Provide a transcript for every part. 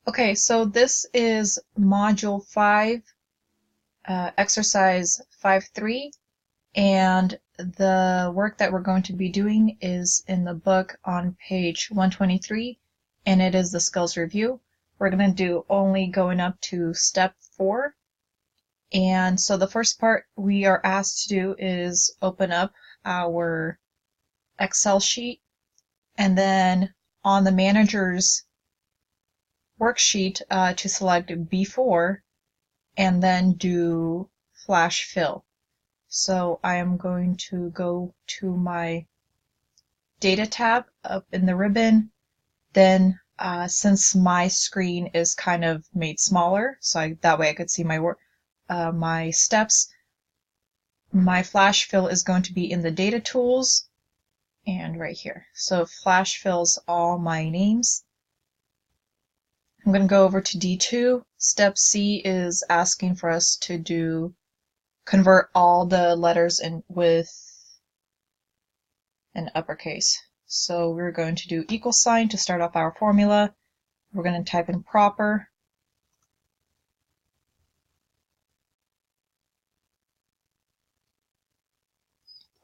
Okay, so this is Module 5, Exercise 5-3, and the work that we're going to be doing is in the book on page 123, and it is the skills review. We're going to do only going up to step 4, and so the first part we are asked to do is open up our Excel sheet, and then on the manager's worksheet to select B4 and then do flash fill. So I am going to go to my data tab up in the ribbon. Then since my screen is kind of made smaller, so that way I could see my steps, my flash fill is going to be in the data tools and right here. So flash fills all my names. I'm going to go over to D2. Step C is asking for us to convert all the letters with an uppercase. So we're going to do equal sign to start off our formula. We're going to type in proper.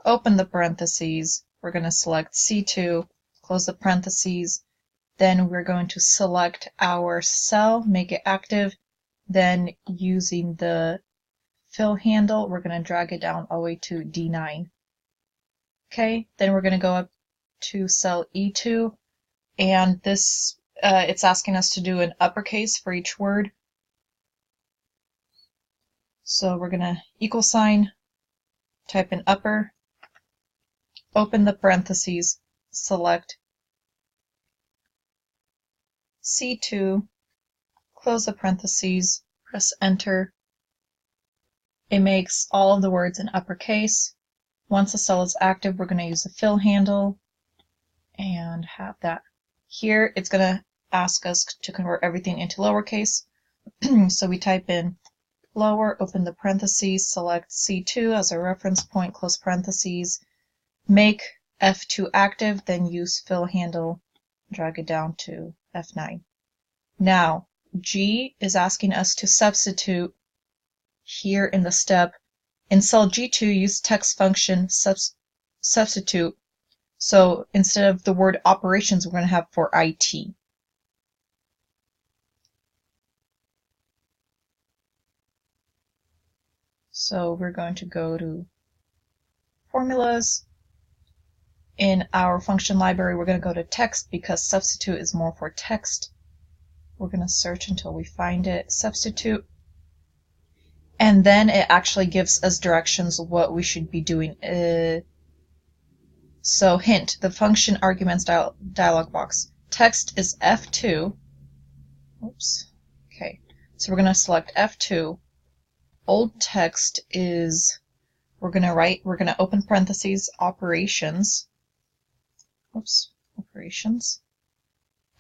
Open the parentheses. We're going to select C2, close the parentheses. Then we're going to select our cell, make it active. Then using the fill handle, we're going to drag it down all the way to D9. Okay, then we're going to go up to cell E2, and this it's asking us to do an uppercase for each word. So we're going to equal sign, type in upper, open the parentheses, select C2, close the parentheses, press enter. It makes all of the words in uppercase. Once the cell is active, we're going to use the fill handle and have that. Here it's going to ask us to convert everything into lowercase. So we type in lower, open the parentheses, select C2 as a reference point, close parentheses, make F2 active, then use fill handle, drag it down to F9. Now, G is asking us to substitute here in the step. In cell G2, use text function substitute. So instead of the word operations, we're going to have for IT. So we're going to go to formulas. In our function library, we're going to go to text because substitute is more for text. We're going to search until we find it, substitute. And then it actually gives us directions of what we should be doing. So hint, the function arguments dialog box. Text is F2. Oops. Okay. So we're going to select F2. Old text is, we're going to open parentheses, operations. Oops, operations.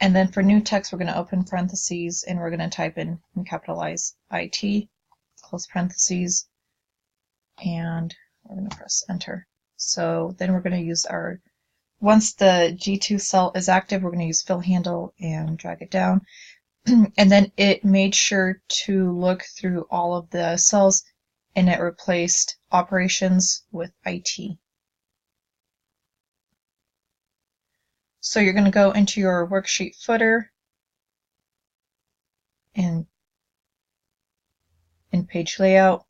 And then for new text, we're going to open parentheses and we're going to type in and capitalize IT, close parentheses, and we're going to press enter. So then we're going to use once the G2 cell is active, we're going to use fill handle and drag it down. And then it made sure to look through all of the cells and it replaced operations with IT. So you're going to go into your worksheet footer and in page layout,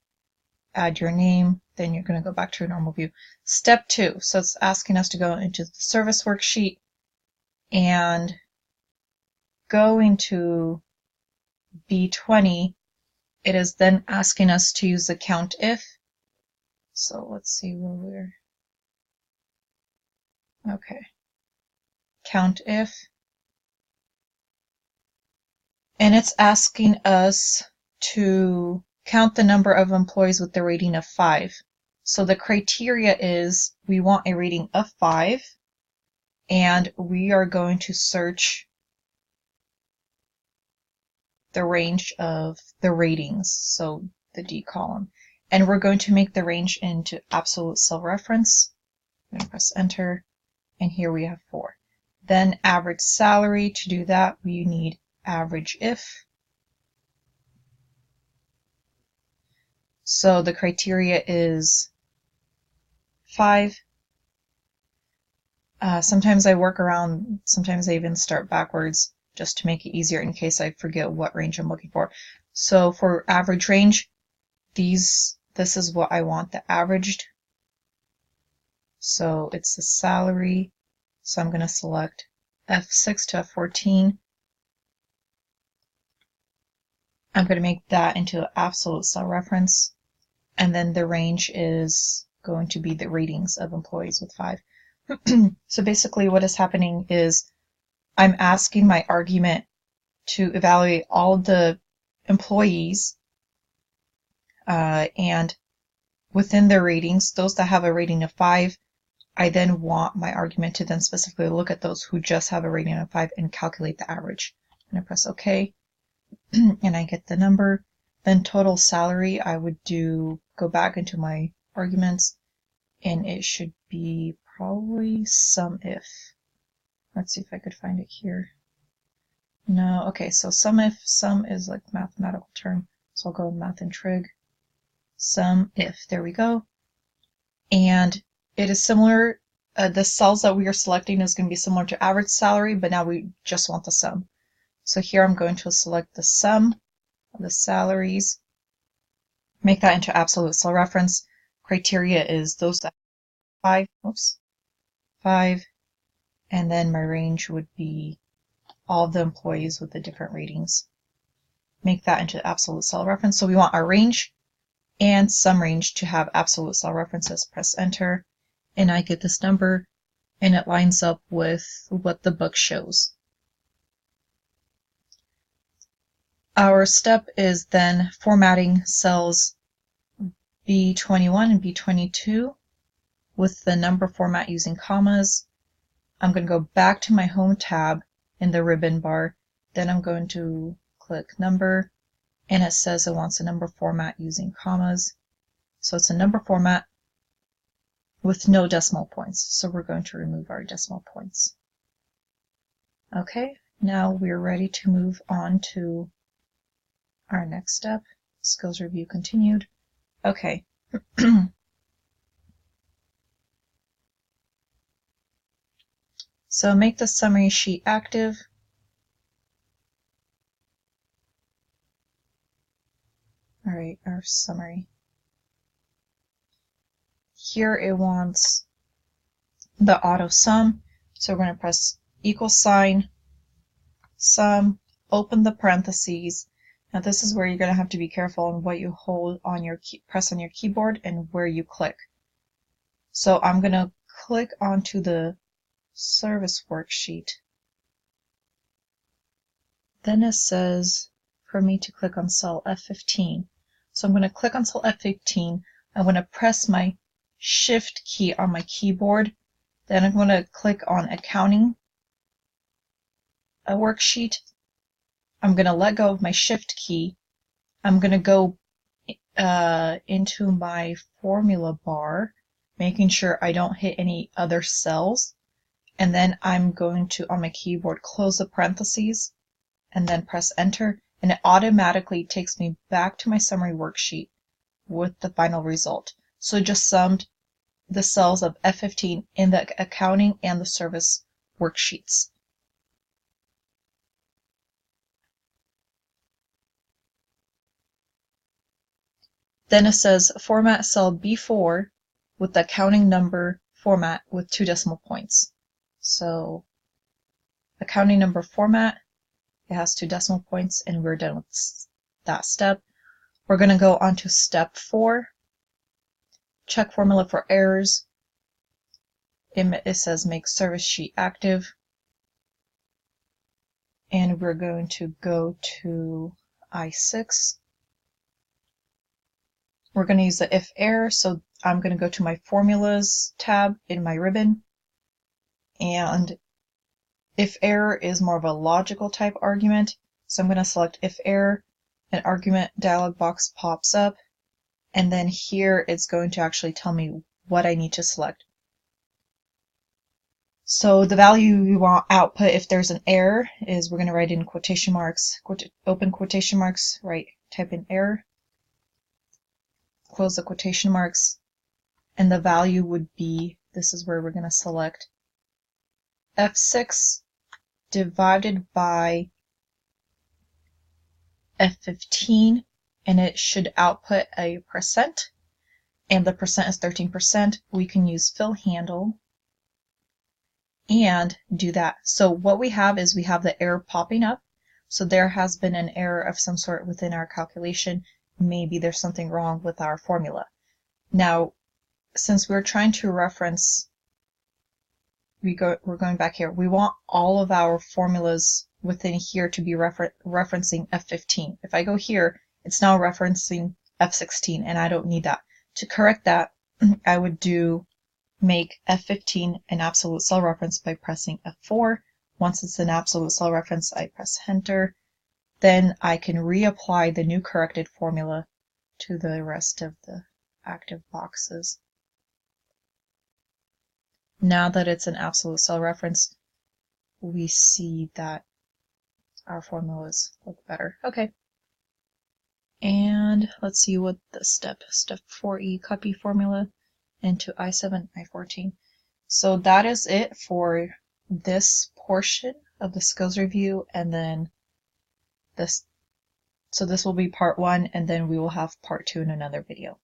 add your name, then you're going to go back to your normal view. Step 2, so it's asking us to go into the service worksheet and go into B20. It is then asking us to use the count if. So let's see where we're. Okay. Count if. And it's asking us to count the number of employees with the rating of 5. So the criteria is we want a rating of 5, and we are going to search the range of the ratings, so the D column. And we're going to make the range into absolute cell reference. I'm going to press enter, and here we have 4. Then average salary. To do that, we need average if. So the criteria is 5. Sometimes I work around, sometimes I even start backwards just to make it easier in case I forget what range I'm looking for. So for average range, this is what I want, the averaged. So it's the salary. So I'm going to select F6 to F14. I'm going to make that into absolute cell reference. And then the range is going to be the ratings of employees with 5. So basically what is happening is I'm asking my argument to evaluate all the employees and within their ratings, those that have a rating of 5, I then want my argument to then specifically look at those who just have a rating of 5 and calculate the average. And I press OK, and I get the number. Then total salary, I would go back into my arguments, and it should be probably sum if. Let's see if I could find it here. No, okay, so sum if, sum is like mathematical term, so I'll go with math and trig. Sum if, there we go. And it is similar, the cells that we are selecting is going to be similar to average salary, but now we just want the sum. So here I'm going to select the sum of the salaries, make that into absolute cell reference. Criteria is those that have 5, and then my range would be all of the employees with the different ratings. Make that into absolute cell reference. So we want our range and sum range to have absolute cell references. Press enter, and I get this number, and it lines up with what the book shows. Our step is then formatting cells B21 and B22 with the number format using commas. I'm going to go back to my home tab in the ribbon bar. Then I'm going to click number, and it says it wants a number format using commas. So it's a number format with no decimal points. So we're going to remove our decimal points. Okay, now we're ready to move on to our next step. Skills review continued. Okay. So make the summary sheet active. All right, our summary. Here it wants the auto sum. So we're going to press equal sign, sum, open the parentheses. Now this is where you're going to have to be careful on what you hold on your press on your keyboard and where you click. So I'm going to click onto the service worksheet. Then it says for me to click on cell F15. So I'm going to click on cell F15. I'm going to press my Shift key on my keyboard. Then I'm going to click on accounting, a worksheet. I'm going to let go of my Shift key. I'm going to go into my formula bar, making sure I don't hit any other cells. And then I'm going to, on my keyboard, close the parentheses and then press enter. And it automatically takes me back to my summary worksheet with the final result. So it just summed the cells of F15 in the accounting and the service worksheets. Then it says format cell B4 with the accounting number format with 2 decimal points. So accounting number format, it has 2 decimal points, and we're done with that step. We're going to go on to step 4. Check formula for errors. It says make service sheet active. And we're going to go to I6. We're going to use the if error, so I'm going to go to my formulas tab in my ribbon. And if error is more of a logical type argument, so I'm going to select if error. An argument dialog box pops up. And then here it's going to actually tell me what I need to select. So the value we want output if there's an error is we're going to write in quotation marks, open quotation marks, right, type in error, close the quotation marks, and the value would be, this is where we're going to select F6 divided by F15, and it should output a percent, and the percent is 13%. We can use fill handle and do that. So what we have is we have the error popping up. So there has been an error of some sort within our calculation. Maybe there's something wrong with our formula. Now, since we're trying to reference, we're going back here. We want all of our formulas within here to be referencing F15. If I go here, it's now referencing F16, and I don't need that. To correct that, I would make F15 an absolute cell reference by pressing F4. Once it's an absolute cell reference, I press enter. Then I can reapply the new corrected formula to the rest of the active boxes. Now that it's an absolute cell reference, we see that our formulas look better. Okay. And let's see what the step 4E, copy formula into I7, I14. So that is it for this portion of the skills review, and then this. So this will be part 1, and then we will have part 2 in another video.